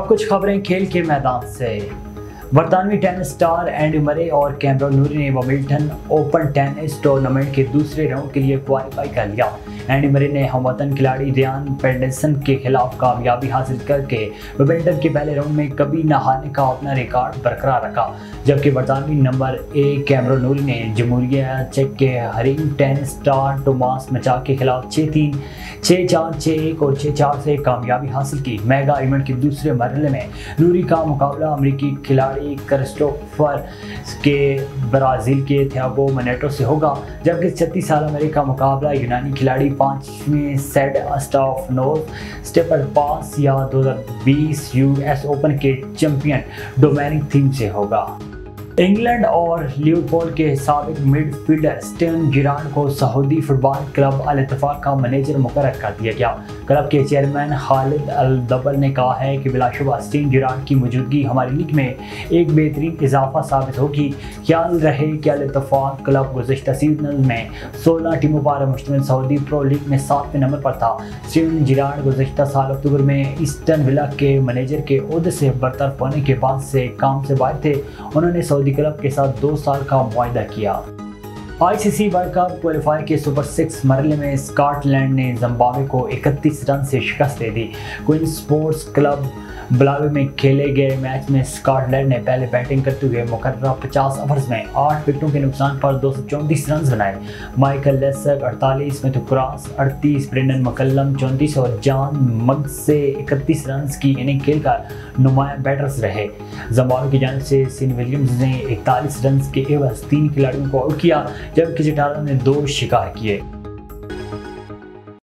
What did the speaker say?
कुछ खबरें खेल के मैदान से। बरतानवी टेनिस स्टार एंडी मरे और कैमरन नूरी ने विंबलडन ओपन टेनिस टूर्नामेंट के दूसरे राउंड के लिए क्वालिफाई कर लिया। एंडी मरे ने हमवतन खिलाड़ी रियान पेडरसन के खिलाफ कामयाबी हासिल करके विंबलडन के पहले राउंड में कभी न हारने का अपना रिकॉर्ड बरकरार रखा, जबकि बरतानवी नंबर 1 कैमरन नूरी ने जमहूरिया चेक के हरीम टेनिस स्टार टोमास मचाक के खिलाफ 6-3, 6-4, 6-1 और 6-4 से कामयाबी हासिल की। मेगा इवेंट के दूसरे मरहले में नूरी का मुकाबला अमेरिकी खिलाड़ी क्रिस्टोफर के ब्राज़ील के थियागो मोनेटो से होगा, जबकि 36 साल मरे का मुकाबला यूनानी खिलाड़ी 5वें सेट स्टेफानोस स्टेपलपास या 2020 यूएस ओपन के चैंपियन डोमिनिक थीम से होगा। इंग्लैंड और लिवरपूल के साबिक मिडफील्डर स्टीवन जेरार्ड को सऊदी फुटबॉल क्लब अल इत्तेफाक का मैनेजर मुकर्रर कर दिया गया। क्लब के चेयरमैन खालिद अल दबल ने कहा है कि बिलाशुबा स्टीवन जेरार्ड की मौजूदगी हमारी लीग में एक बेहतरीन इजाफा साबित होगी। ख्याल रहे कि अल इत्तेफाक क्लब गुज़श्ता सीजन में 16 टीमों पर मुश्तमिल सऊदी प्रो लीग में 7वें नंबर पर था। स्टीवन जेरार्ड गुज़श्ता साल अक्टूबर में ईस्टर्न विला के मैनेजर के ओहदे से बरतरफ होने के बाद से काम से बाहर थे। उन्होंने सऊदी क्लब के साथ 2 साल का मुआहदा किया। आईसीसी वर्ल्ड कप क्वालिफायर के सुपर 6 मरहले में स्कॉटलैंड ने जिम्बाब्वे को 31 रन से शिकस्त दे दी। क्वीन स्पोर्ट्स क्लब ब्लावे में खेले गए मैच में स्कॉटलैंड ने पहले बैटिंग करते हुए मुकर्रर 50 ओवर्स में 8 विकेटों के नुकसान पर 234 रन बनाए। Michael Lesk 48, Matthew cross 38, Brendon मकल्लम 34 और जॉन मग्स से 31 रन की इनिंग खेलकर नुमायां बैटर्स रहे। जिम्बाब्वे की जानिब से सीन विलियम्स ने 41 रन के एवज 3 खिलाड़ियों को आउट किया, जबकि चिटारा ने 2 शिकार किए।